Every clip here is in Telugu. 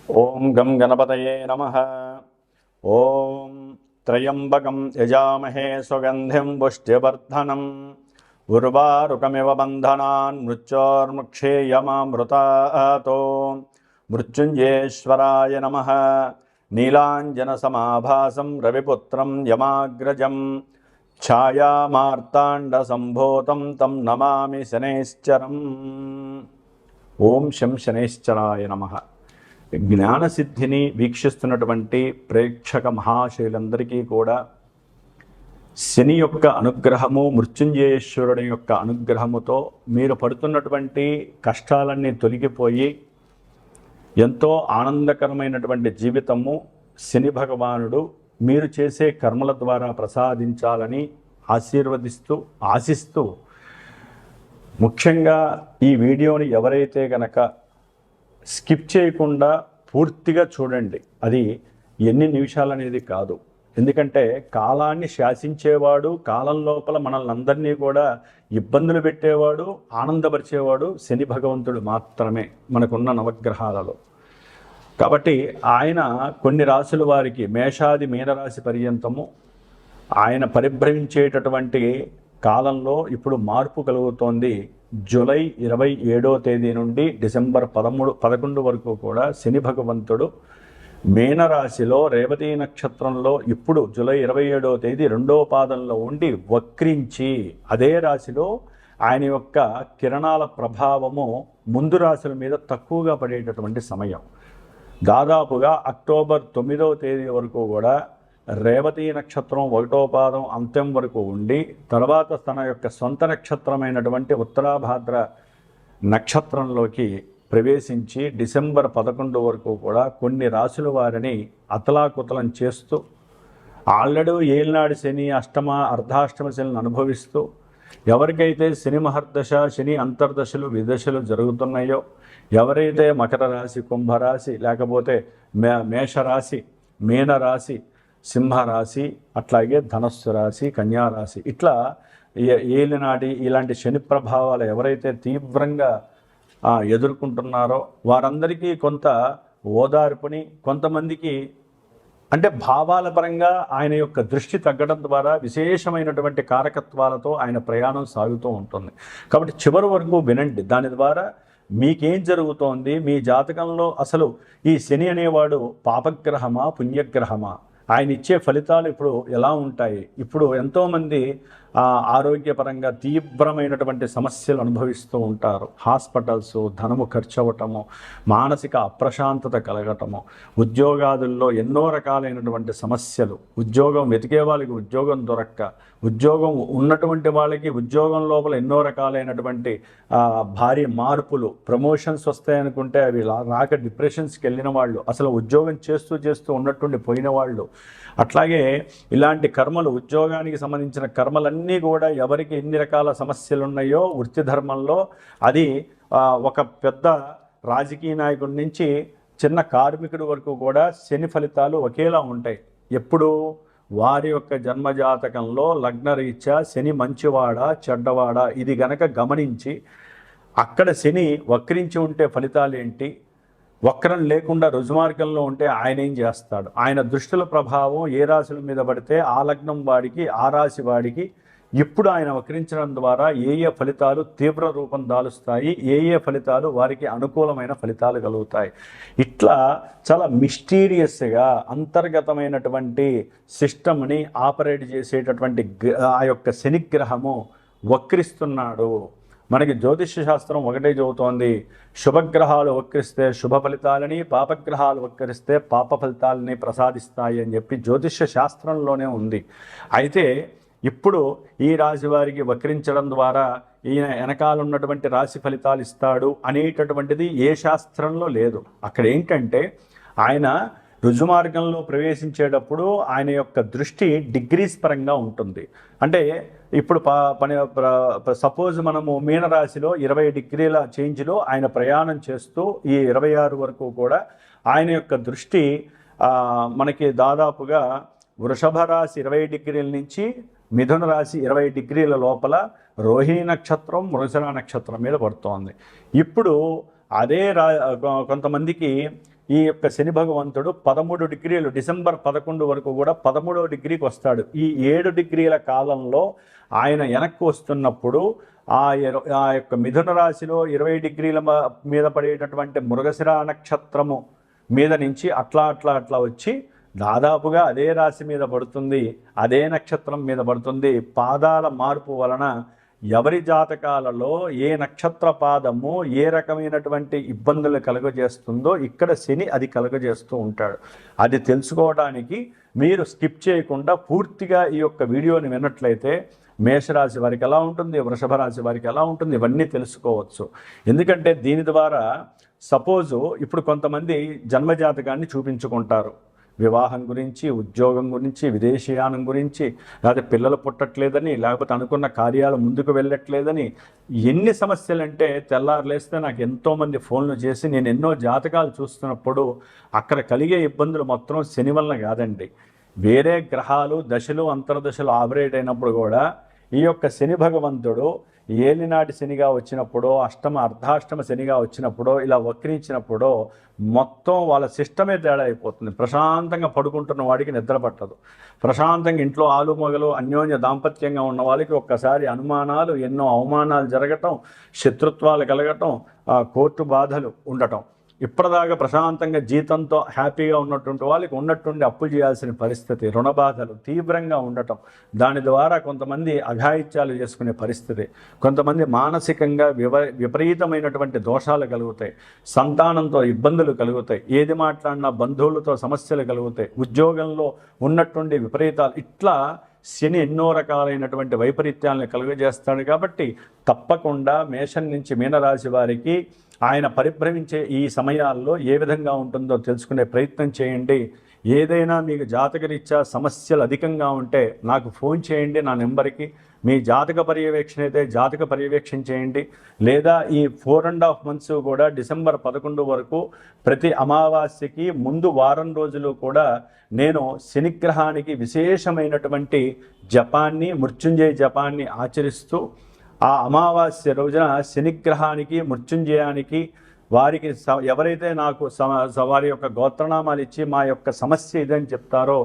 ఓం గం గణపతయే నమః. ఓం త్రయంబకం యజామహే సుగంధిం పుష్టివర్ధనం ఉర్వారుకమివ బంధనాన్ మృత్యోర్ముక్షేయమామృతాతో. మృత్యుంజయేశ్వరాయ నమః. నీలాంజనసమాభాసం రవిపుత్రం యమాగ్రజం ఛాయామార్తాండసంభూతం తం నమామి శనైశ్చరం. ఓం శం శనైశ్చరాయ నమః. జ్ఞానసిద్ధిని వీక్షిస్తున్నటువంటి ప్రేక్షక మహాశయులందరికీ కూడా శని యొక్క అనుగ్రహము, మృత్యుంజయేశ్వరుడి యొక్క అనుగ్రహముతో మీరు పడుతున్నటువంటి కష్టాలన్నీ తొలగిపోయి ఎంతో ఆనందకరమైనటువంటి జీవితము శని భగవానుడు మీరు చేసే కర్మల ద్వారా ప్రసాదించాలని ఆశిస్తూ ముఖ్యంగా ఈ వీడియోని ఎవరైతే గనక స్కిప్ చేయకుండా పూర్తిగా చూడండి. అది ఎన్ని నిమిషాలు అనేది కాదు, ఎందుకంటే కాలాన్ని శాసించేవాడు, కాలం లోపల మనల్ని అందరినీ కూడా ఇబ్బందులు పెట్టేవాడు, ఆనందపరిచేవాడు శని భగవంతుడు మాత్రమే మనకున్న నవగ్రహాలలో. కాబట్టి ఆయన కొన్ని రాశుల వారికి మేషాది మీనరాశి పర్యంతము ఆయన పరిభ్రమించేటటువంటి కాలంలో ఇప్పుడు మార్పు కలుగుతోంది. జూలై 27వ తేదీ నుండి డిసెంబర్ 11 వరకు కూడా శని భగవంతుడు మీనరాశిలో రేవతి నక్షత్రంలో ఇప్పుడు జూలై 27వ తేదీ 2వ పాదంలో ఉండి వక్రించి అదే రాశిలో ఆయన యొక్క కిరణాల ప్రభావము ముందు రాశుల మీద తక్కువగా పడేటటువంటి సమయం. దాదాపుగా అక్టోబర్ 9వ తేదీ వరకు కూడా రేవతి నక్షత్రం 1వ పాదం అంత్యం వరకు ఉండి తర్వాత తన యొక్క సొంత నక్షత్రమైనటువంటి ఉత్తరాభాద్ర నక్షత్రంలోకి ప్రవేశించి డిసెంబర్ 11 వరకు కూడా కొన్ని రాశుల వారిని అతలాకుతలం చేస్తూ ఆల్రెడీ ఏలినాడు శని, అర్ధాష్టమ శనిని అనుభవిస్తూ ఎవరికైతే శని మహర్దశ, శని అంతర్దశలు, విదశలు జరుగుతున్నాయో, ఎవరైతే మకర రాశి, కుంభరాశి, లేకపోతే మేషరాశి, మీనరాశి, సింహరాశి, అట్లాగే ధనస్సు రాశి, కన్యారాశి, ఇట్లా ఏలినాటి ఇలాంటి శని ప్రభావాలు ఎవరైతే తీవ్రంగా ఎదుర్కొంటున్నారో వారందరికీ కొంత ఓదార్పుని, కొంతమందికి అంటే భావాల పరంగా ఆయన యొక్క దృష్టి తగ్గడం ద్వారా విశేషమైనటువంటి కారకత్వాలతో ఆయన ప్రయాణం సాగుతూ ఉంటుంది. కాబట్టి చివరి వరకు వినండి. దాని ద్వారా మీకేం జరుగుతోంది, మీ జాతకంలో అసలు ఈ శని అనేవాడు పాపగ్రహమా, పుణ్యగ్రహమా, ఆయన ఇచ్చే ఫలితాలు ఇప్పుడు ఎలా ఉంటాయి. ఇప్పుడు ఎంతోమంది ఆరోగ్యపరంగా తీవ్రమైనటువంటి సమస్యలు అనుభవిస్తూ ఉంటారు. హాస్పిటల్స్, ధనము ఖర్చు అవ్వటము, మానసిక అప్రశాంతత కలగటము, ఉద్యోగాదుల్లో ఎన్నో రకాలైనటువంటి సమస్యలు, ఉద్యోగం వెతికే వాళ్ళకి ఉద్యోగం దొరక్క, ఉద్యోగం ఉన్నటువంటి వాళ్ళకి ఉద్యోగం లోపల ఎన్నో రకాలైనటువంటి భారీ మార్పులు, ప్రమోషన్స్ వస్తాయనుకుంటే అవి రాక డిప్రెషన్స్కి వెళ్ళిన వాళ్ళు, అసలు ఉద్యోగం చేస్తూ ఉన్నటువంటి పోయిన వాళ్ళు, అట్లాగే ఇలాంటి కర్మలు, ఉద్యోగానికి సంబంధించిన కర్మలన్నీ కూడా ఎవరికి ఎన్ని రకాల సమస్యలు ఉన్నాయో వృత్తి ధర్మంలో, అది ఒక పెద్ద రాజకీయ నాయకుడి నుంచి చిన్న కార్మికుడి వరకు కూడా శని ఫలితాలు ఒకేలా ఉంటాయి. ఎప్పుడు వారి యొక్క జన్మజాతకంలో లగ్నరీత్యా శని మంచివాడా చెడ్డవాడా ఇది గనక గమనించి అక్కడ శని వక్రించి ఉంటే ఫలితాలు ఏంటి, వక్రం లేకుండా రుజుమార్గంలో ఉంటే ఆయన ఏం చేస్తాడు, ఆయన దృష్టిల ప్రభావం ఏ రాశుల మీద పడితే ఆ లగ్నం వాడికి, ఆ రాశి వాడికి ఇప్పుడు ఆయన వక్రించడం ద్వారా ఏ ఫలితాలు తీవ్ర రూపం దాలుస్తాయి, ఏ ఫలితాలు వారికి అనుకూలమైన ఫలితాలు కలుగుతాయి. ఇట్లా చాలా మిస్టీరియస్గా అంతర్గతమైనటువంటి సిస్టమ్ని ఆపరేట్ చేసేటటువంటి ఆ యొక్క శనిగ్రహము వక్రిస్తున్నాడు. మనకి జ్యోతిష్య శాస్త్రం ఒకటే చెబుతోంది, శుభగ్రహాలు వక్రిస్తే శుభ ఫలితాలని, పాపగ్రహాలు వక్రిస్తే పాప ఫలితాలని ప్రసాదిస్తాయి అని చెప్పి జ్యోతిష్య శాస్త్రంలోనే ఉంది. అయితే ఇప్పుడు ఈ రాశి వారికి వక్రించడం ద్వారా ఈయన వెనకాల ఉన్నటువంటి రాశి ఫలితాలు ఇస్తాడు అనేటటువంటిది ఏ శాస్త్రంలో లేదు. అక్కడ ఏంటంటే ఆయన రుజుమార్గంలో ప్రవేశించేటప్పుడు ఆయన యొక్క దృష్టి డిగ్రీస్ పరంగా ఉంటుంది. అంటే ఇప్పుడు సపోజ్ మనము మీనరాశిలో 20 డిగ్రీల చేంజ్లో ఆయన ప్రయాణం చేస్తూ ఈ 26 వరకు కూడా ఆయన యొక్క దృష్టి మనకి దాదాపుగా వృషభ రాశి 20 డిగ్రీల నుంచి మిథున రాశి 20 డిగ్రీల లోపల రోహిణి నక్షత్రం, మృగశిర నక్షత్రం మీద పడుతోంది. ఇప్పుడు అదే కొంతమందికి ఈ యొక్క శని భగవంతుడు 13 డిగ్రీలు డిసెంబర్ 11 వరకు కూడా 13వ డిగ్రీకి వస్తాడు. ఈ 7 డిగ్రీల కాలంలో ఆయన వెనక్కి వస్తున్నప్పుడు ఆ యొక్క మిథున రాశిలో 20 డిగ్రీల మీద పడేటటువంటి మృగశిర నక్షత్రము మీద నుంచి అట్లా వచ్చి దాదాపుగా అదే రాశి మీద పడుతుంది, అదే నక్షత్రం మీద పడుతుంది. పాదాల మార్పు వలన ఎవరి జాతకాలలో ఏ నక్షత్ర పాదము ఏ రకమైనటువంటి ఇబ్బందులు కలుగజేస్తుందో ఇక్కడ శని అది కలుగజేస్తూ ఉంటాడు. అది తెలుసుకోవడానికి మీరు స్కిప్ చేయకుండా పూర్తిగా ఈ యొక్క వీడియోని విన్నట్లయితే మేషరాశి వారికి ఎలా ఉంటుంది, వృషభ రాశి వారికి ఎలా ఉంటుంది, ఇవన్నీ తెలుసుకోవచ్చు. ఎందుకంటే దీని ద్వారా సపోజు ఇప్పుడు కొంతమంది జన్మజాతకాన్ని చూపించుకుంటారు, వివాహం గురించి, ఉద్యోగం గురించి, విదేశీయానం గురించి, లేకపోతే పిల్లలు పుట్టట్లేదని, లేకపోతే అనుకున్న కార్యాలు ముందుకు వెళ్ళట్లేదని, ఎన్ని సమస్యలంటే తెల్లారులేస్తే నాకు ఎంతోమంది ఫోన్లు చేసి నేను ఎన్నో జాతకాలు చూస్తున్నప్పుడు అక్కడ కలిగే ఇబ్బందులు మొత్తం శని వలన కాదండి, వేరే గ్రహాలు దశలు అంతర్దశలు ఆపరేట్ అయినప్పుడు కూడా ఈ యొక్క శని భగవంతుడు ఏలినాటి శనిగా వచ్చినప్పుడు, అర్ధాష్టమ శనిగా వచ్చినప్పుడు, ఇలా వక్రించినప్పుడు మొత్తం వాళ్ళ సిస్టమే తేడా అయిపోతుంది. ప్రశాంతంగా పడుకుంటున్న వాడికి నిద్ర పట్టదు, ప్రశాంతంగా ఇంట్లో ఆలుమొగలు అన్యోన్య దాంపత్యంగా ఉన్న వాళ్ళకి ఒక్కసారి అనుమానాలు, ఎన్నో అవమానాలు జరగటం, శత్రుత్వాలు కలగటం, కోర్టు బాధలు ఉండటం. ఇప్పటిదాకా ప్రశాంతంగా జీతంతో హ్యాపీగా ఉన్నటువంటి వాళ్ళకి ఉన్నట్టుండి అప్పులు చేయాల్సిన పరిస్థితి, రుణ బాధలు తీవ్రంగా ఉండటం, దాని ద్వారా కొంతమంది అఘాయిత్యాలు చేసుకునే పరిస్థితి, కొంతమంది మానసికంగా విపరీతమైనటువంటి దోషాలు కలుగుతాయి, సంతానంతో ఇబ్బందులు కలుగుతాయి, ఏది మాట్లాడినా బంధువులతో సమస్యలు కలుగుతాయి, ఉద్యోగంలో ఉన్నట్టుండి విపరీతాలు, ఇట్లా శని ఎన్నో రకాలైనటువంటి వైపరీత్యాలను కలుగజేస్తాడు. కాబట్టి తప్పకుండా మేషం నుంచి మీనరాశి వారికి ఆయన పరిభ్రమించే ఈ సమయాల్లో ఏ విధంగా ఉంటుందో తెలుసుకునే ప్రయత్నం చేయండి. ఏదైనా మీకు జాతకరీత్యా సమస్యలు అధికంగా ఉంటే నాకు ఫోన్ చేయండి నా నెంబర్కి. మీ జాతక పర్యవేక్షణ అయితే జాతక పర్యవేక్షణ చేయండి, లేదా ఈ 4.5 months కూడా డిసెంబర్ 11 వరకు ప్రతి అమావాస్యకి ముందు వారం రోజులు కూడా నేను శనిగ్రహానికి విశేషమైనటువంటి జపాన్ని, మృత్యుంజయ జపాన్ని ఆచరిస్తూ ఆ అమావాస్య రోజున శనిగ్రహానికి, మృత్యుంజయానికి వారికి ఎవరైతే నాకు వారి యొక్క గోత్రనామాలు ఇచ్చి మా యొక్క సమస్య ఇదని చెప్తారో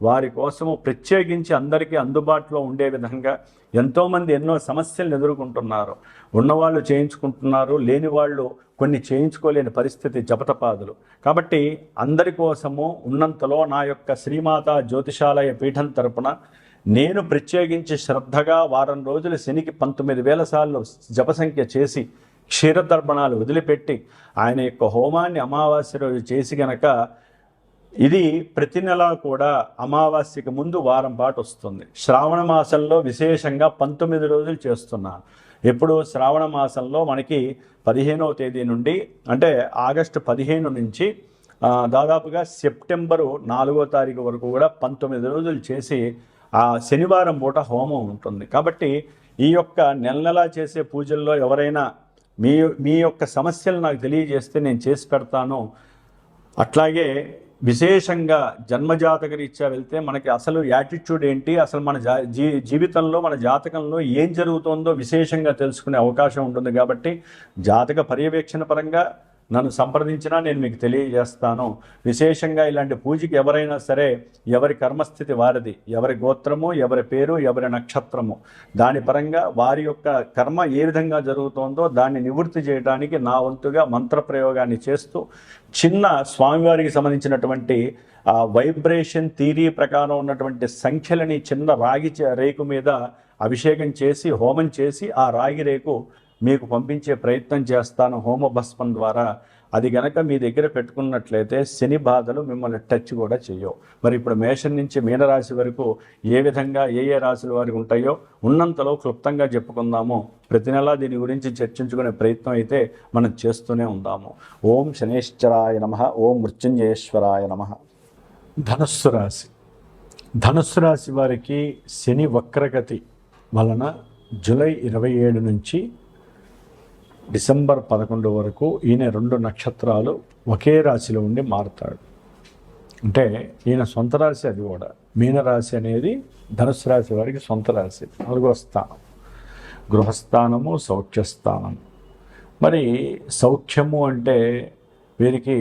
వారి కోసము ప్రత్యేకించి అందరికీ అందుబాటులో ఉండే విధంగా ఎంతోమంది ఎన్నో సమస్యలను ఎదుర్కొంటున్నారు. ఉన్నవాళ్ళు చేయించుకుంటున్నారు, లేని వాళ్ళు కొన్ని చేయించుకోలేని పరిస్థితి, జపతపాదులు. కాబట్టి అందరి కోసము ఉన్నంతలో నా యొక్క శ్రీమాత జ్యోతిషాలయ పీఠం తరపున నేను ప్రత్యేకించి శ్రద్ధగా వారం రోజులు శనికి 19,000 సార్లు జపసంఖ్య చేసి క్షీరదర్పణాలు వదిలిపెట్టి ఆయన యొక్క హోమాన్ని అమావాస్య రోజు చేసి గనక ఇది ప్రతి నెల కూడా అమావాస్యకి ముందు వారం పాటు వస్తుంది. శ్రావణ మాసంలో విశేషంగా 19 రోజులు చేస్తున్నాను. ఎప్పుడు శ్రావణ మాసంలో మనకి 15వ తేదీ నుండి, అంటే ఆగస్టు 15 నుంచి దాదాపుగా సెప్టెంబరు 4వ తారీఖు వరకు కూడా 19 రోజులు చేసి ఆ శనివారం పూట హోమం ఉంటుంది. కాబట్టి ఈ యొక్క నెల చేసే పూజల్లో ఎవరైనా మీ యొక్క సమస్యలు నాకు తెలియజేస్తే నేను చేసి పెడతాను. అట్లాగే విశేషంగా జన్మజాతక రీత్యా వెళ్తే మనకి అసలు యాటిట్యూడ్ ఏంటి, అసలు మన జీవితంలో మన జాతకంలో ఏం జరుగుతుందో విశేషంగా తెలుసుకునే అవకాశం ఉంటుంది. కాబట్టి జాతక పర్యవేక్షణ పరంగా నన్ను సంప్రదించినా నేను మీకు తెలియజేస్తాను. విశేషంగా ఇలాంటి పూజకి ఎవరైనా సరే ఎవరి కర్మస్థితి వారిది, ఎవరి గోత్రము, ఎవరి పేరు, ఎవరి నక్షత్రము, దాని పరంగా వారి యొక్క కర్మ ఏ విధంగా జరుగుతుందో దాన్ని నివృత్తి చేయడానికి నా వంతుగా మంత్రప్రయోగాన్ని చేస్తూ చిన్న స్వామివారికి సంబంధించినటువంటి వైబ్రేషన్ థియరీ ప్రకారం ఉన్నటువంటి సంఖ్యలని చిన్న రాగి రేకు మీద అభిషేకం చేసి హోమం చేసి ఆ రాగి రేకు మీకు పంపించే ప్రయత్నం చేస్తాను హోమ భస్మం ద్వారా. అది గనక మీ దగ్గర పెట్టుకున్నట్లయితే శని బాధలు మిమ్మల్ని టచ్ కూడా చేయవు. మరి ఇప్పుడు మేషం నుంచి మీనరాశి వరకు ఏ విధంగా ఏ రాశుల వారికి ఉంటాయో ఉన్నంతలో క్లుప్తంగా చెప్పుకుందాము. ప్రతి నెలా దీని గురించి చర్చించుకునే ప్రయత్నం అయితే మనం చేస్తూనే ఉందాము. ఓం శనేశ్వరాయ నమః, ఓం మృత్యుంజయేశ్వరాయ నమః. ధనుస్సు రాశి. ధనుస్సు రాశి వారికి శని వక్రగతి వలన జూలై 27 నుంచి డిసెంబర్ 11 వరకు ఈయన 2 నక్షత్రాలు ఒకే రాశిలో ఉండి మారుతాడు. అంటే ఈయన సొంత రాశి, అది కూడా మీనరాశి అనేది ధనుసు రాశి వారికి సొంత రాశి, 4వ స్థానం, గృహస్థానము, సౌఖ్యస్థానము. మరి సౌఖ్యము అంటే వీరికి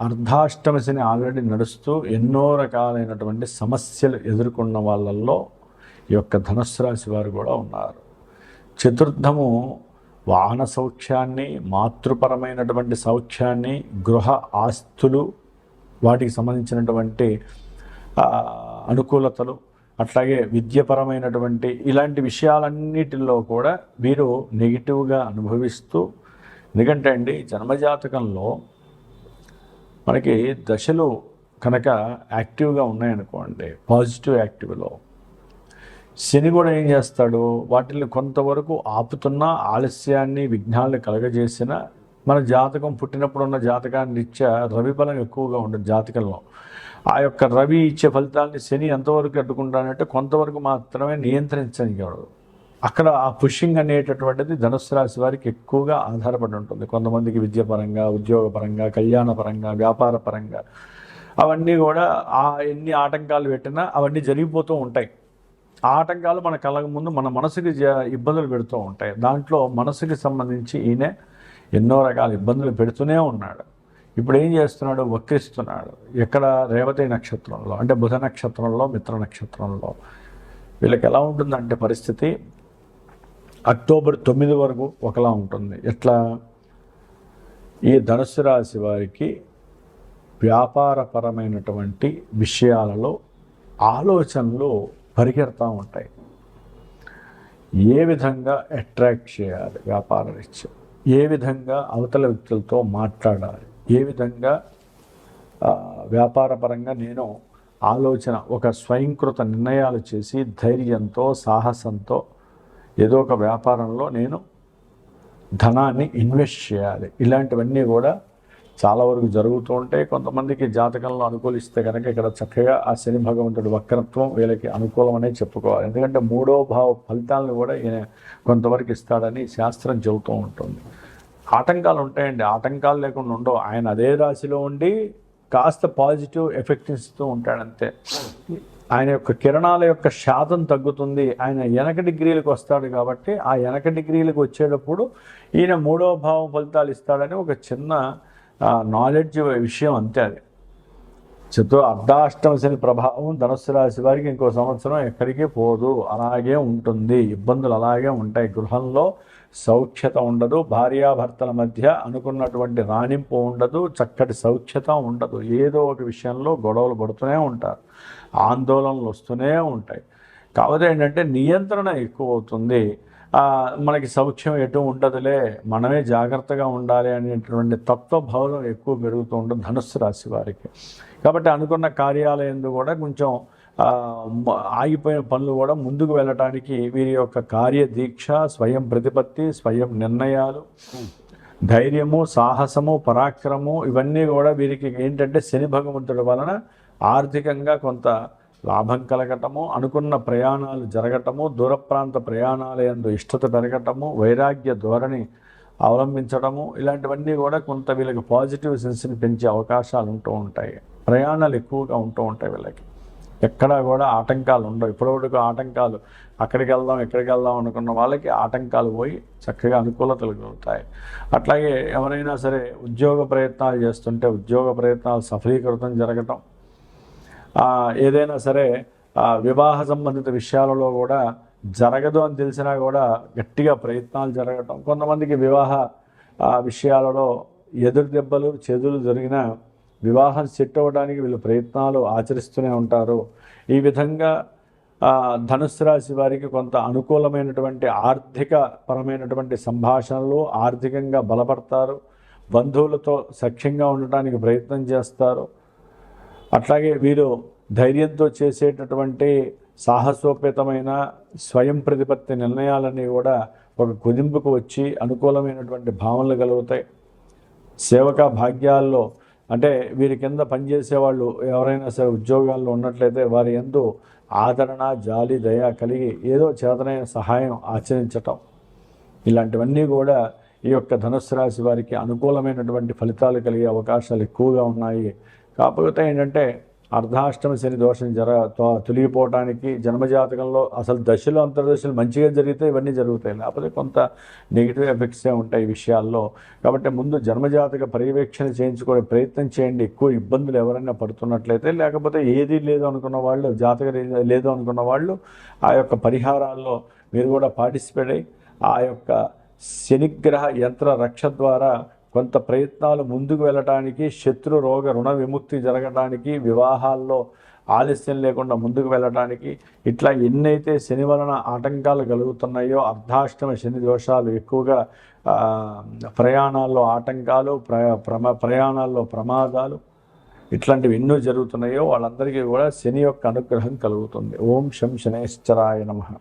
అర్ధాష్టమ శని ఆల్రెడీ నడుస్తూ ఎన్నో రకాలైనటువంటి సమస్యలు ఎదుర్కొన్న వాళ్ళల్లో ఈ యొక్క ధనుస్సు రాశి వారు కూడా ఉన్నారు. చతుర్థము వాహన సౌఖ్యాన్ని, మాతృపరమైనటువంటి సౌఖ్యాన్ని, గృహ ఆస్తులు, వాటికి సంబంధించినటువంటి అనుకూలతలు, అట్లాగే విద్యపరమైనటువంటి ఇలాంటి విషయాలన్నిటిలో కూడా వీరు నెగిటివ్గా అనుభవిస్తూ, ఎందుకంటే అండి జన్మజాతకంలో మనకి దశలు కనుక యాక్టివ్గా ఉన్నాయనుకోండి, పాజిటివ్ యాక్టివ్లో శని కూడా ఏం చేస్తాడు, వాటిని కొంతవరకు ఆపుతున్నా, ఆలస్యాన్ని విఘ్నాలను కలగజేసిన మన జాతకం పుట్టినప్పుడు ఉన్న జాతకాన్ని రీత్యా రవి బలం ఎక్కువగా ఉండదు జాతకంలో. ఆ యొక్క రవి ఇచ్చే ఫలితాలని శని ఎంతవరకు అడ్డుకుంటానంటే కొంతవరకు మాత్రమే నియంత్రించగలడు. అక్కడ ఆ పుషింగ్ అనేటటువంటిది ధనుస్సు రాశి వారికి ఎక్కువగా ఆధారపడి ఉంటుంది. కొంతమందికి విద్యాపరంగా, ఉద్యోగపరంగా, కళ్యాణపరంగా, వ్యాపారపరంగా అవన్నీ కూడా ఎన్ని ఆటంకాలు పెట్టినా అవన్నీ జరిగిపోతూ ఉంటాయి. ఆ ఆటంకాలు మన కళ్ళ ముందు మన మనసుకి ఇబ్బందులు పెడుతూ ఉంటాయి. దాంట్లో మనసుకి సంబంధించి ఈయన ఎన్నో రకాల ఇబ్బందులు పెడుతూనే ఉన్నాడు. ఇప్పుడు ఏం చేస్తున్నాడు, వక్రిస్తున్నాడు. ఎక్కడ, రేవతి నక్షత్రంలో, అంటే బుధ నక్షత్రంలో, మిత్ర నక్షత్రంలో. వీళ్ళకి ఎలా ఉంటుందంటే పరిస్థితి అక్టోబర్ 9 వరకు ఒకలా ఉంటుంది. ఎట్లా, ఈ ధనుస్సు రాశి వారికి వ్యాపారపరమైనటువంటి విషయాలలో ఆలోచనలు పరిగెడతా ఉంటాయి. ఏ విధంగా అట్రాక్ట్ చేయాలి వ్యాపార రీత్యా, ఏ విధంగా అవతల వ్యక్తులతో మాట్లాడాలి, ఏ విధంగా వ్యాపారపరంగా నేను ఆలోచన, ఒక స్వయంకృత నిర్ణయాలు చేసి ధైర్యంతో, సాహసంతో ఏదో ఒక వ్యాపారంలో నేను ధనాన్ని ఇన్వెస్ట్ చేయాలి. ఇలాంటివన్నీ కూడా చాలా వరకు జరుగుతూ ఉంటాయి. కొంతమందికి జాతకంలో అనుకూలిస్తే కనుక ఇక్కడ చక్కగా ఆ శని భగవంతుడి వక్రత్వం వీళ్ళకి అనుకూలం అనే చెప్పుకోవాలి. ఎందుకంటే 3వ భావ ఫలితాలను కూడా ఈయన కొంతవరకు ఇస్తాడని శాస్త్రం చెబుతూ ఉంటుంది. ఆటంకాలు ఉంటాయండి, ఆటంకాలు లేకుండా ఉండవు. ఆయన అదే రాశిలో ఉండి కాస్త పాజిటివ్ ఎఫెక్ట్ ఇస్తూ ఉంటాడంతే. ఆయన యొక్క కిరణాల యొక్క శాతం తగ్గుతుంది. ఆయన వెనక డిగ్రీలకు వస్తాడు కాబట్టి ఆ వెనక డిగ్రీలకు వచ్చేటప్పుడు ఈయన 3వ భావం ఫలితాలు ఇస్తాడని ఒక చిన్న నాలెడ్జ్ విషయం అంతే. అది అర్ధాష్టమ శని ప్రభావం ధనుస్సు రాశి వారికి ఇంకో సంవత్సరం ఎక్కడికి పోదు, అలాగే ఉంటుంది. ఇబ్బందులు అలాగే ఉంటాయి. గృహంలో సౌఖ్యత ఉండదు, భార్యాభర్తల మధ్య అనుకున్నటువంటి రాణింపు ఉండదు, చక్కటి సౌఖ్యత ఉండదు. ఏదో ఒక విషయంలో గొడవలు పడుతూనే ఉంటారు, ఆందోళనలు వస్తూనే ఉంటాయి. కాకపోతే ఏంటంటే నియంత్రణ ఎక్కువ అవుతుంది. మనకి సౌఖ్యం ఎటు ఉండదులే, మనమే జాగ్రత్తగా ఉండాలి అనేటువంటి తత్వభావం ఎక్కువ పెరుగుతూ ఉంటుంది ధనుస్సు రాశి వారికి. కాబట్టి అనుకున్న కార్యాలయంలో కూడా కొంచెం ఆగిపోయిన పనులు కూడా ముందుకు వెళ్ళటానికి వీరి యొక్క కార్యదీక్ష, స్వయం ప్రతిపత్తి, స్వయం నిర్ణయాలు, ధైర్యము, సాహసము, పరాక్రమము ఇవన్నీ కూడా వీరికి ఏంటంటే శని భగవంతుడి వలన ఆర్థికంగా కొంత లాభం కలగటము, అనుకున్న ప్రయాణాలు జరగటము, దూర ప్రాంత ప్రయాణాలయందు ఇష్టత పెరగటము, వైరాగ్య ధోరణి అవలంబించడము, ఇలాంటివన్నీ కూడా కొంత వీళ్ళకి పాజిటివ్ సెన్స్ని పెంచే అవకాశాలు ఉంటూ ఉంటాయి. ప్రయాణాలు ఎక్కువగా ఉంటూ ఉంటాయి. వీళ్ళకి ఎక్కడా కూడా ఆటంకాలు ఉండవు. ఇప్పటివరకు ఆటంకాలు అక్కడికి వెళ్దాం ఇక్కడికి వెళ్దాం అనుకున్న వాళ్ళకి ఆటంకాలు పోయి చక్కగా అనుకూలతలు కలుగుతాయి. అట్లాగే ఎవరైనా సరే ఉద్యోగ ప్రయత్నాలు చేస్తుంటే ఉద్యోగ ప్రయత్నాలు సఫలీకృతం జరగటం, ఏదైనా సరే వివాహ సంబంధిత విషయాలలో కూడా జరగదు అని తెలిసినా కూడా గట్టిగా ప్రయత్నాలు జరగటం, కొంతమందికి వివాహ విషయాలలో ఎదురు దెబ్బలు చెదులు జరిగిన వివాహం సెట్ అవ్వడానికి వీళ్ళు ప్రయత్నాలు ఆచరిస్తూనే ఉంటారు. ఈ విధంగా ధనుస్సు రాశి వారికి కొంత అనుకూలమైనటువంటి ఆర్థిక పరమైనటువంటి సంభాషణలు, ఆర్థికంగా బలపడతారు, బంధువులతో సఖ్యంగా ఉండటానికి ప్రయత్నం చేస్తారు. అట్లాగే వీరు ధైర్యంతో చేసేటటువంటి సాహసోపేతమైన స్వయం ప్రతిపత్తి నిర్ణయాలన్నీ కూడా ఒక కుదింపుకు వచ్చి అనుకూలమైనటువంటి భావనలు కలుగుతాయి. సేవక భాగ్యాల్లో అంటే వీరి కింద పనిచేసే వాళ్ళు ఎవరైనా సరే ఉద్యోగాల్లో ఉన్నట్లయితే వారి యందు ఆదరణ, జాలి, దయ కలిగి ఏదో చేతనైన సహాయం ఆచరించటం, ఇలాంటివన్నీ కూడా ఈ యొక్క ధనుస్సు రాశి వారికి అనుకూలమైనటువంటి ఫలితాలు కలిగే అవకాశాలు ఎక్కువగా ఉన్నాయి. కాకపోతే ఏంటంటే అర్ధాష్టమ శని దోషం తొలగిపోవటానికి జన్మజాతకంలో అసలు దశలు అంతర్దశలు మంచిగా జరిగితే ఇవన్నీ జరుగుతాయి, లేకపోతే కొంత నెగిటివ్ ఎఫెక్ట్సే ఉంటాయి ఈ విషయాల్లో. కాబట్టి ముందు జన్మజాతక పర్యవేక్షణ చేయించుకునే ప్రయత్నం చేయండి. ఎక్కువ ఇబ్బందులు ఎవరైనా పడుతున్నట్లయితే, లేకపోతే ఏదీ లేదు అనుకున్న వాళ్ళు, జాతక లేదు అనుకున్న వాళ్ళు ఆ యొక్క పరిహారాల్లో మీరు కూడా పార్టిసిపేట్ అయ్యి ఆ యొక్క శనిగ్రహ యంత్ర రక్ష ద్వారా కొంత ప్రయత్నాలు ముందుకు వెళ్ళటానికి, శత్రు రోగ రుణ విముక్తి జరగడానికి, వివాహాల్లో ఆలస్యం లేకుండా ముందుకు వెళ్ళటానికి, ఇట్లా ఎన్నైతే శని వలన ఆటంకాలు కలుగుతున్నాయో, అర్ధాష్టమ శని దోషాలు ఎక్కువగా ప్రయాణాల్లో ఆటంకాలు, ప్రయాణాల్లో ప్రమాదాలు ఇట్లాంటివి ఎన్నో జరుగుతున్నాయో వాళ్ళందరికీ కూడా శని యొక్క అనుగ్రహం కలుగుతుంది. ఓం శం శనేశ్వరాయ నమః.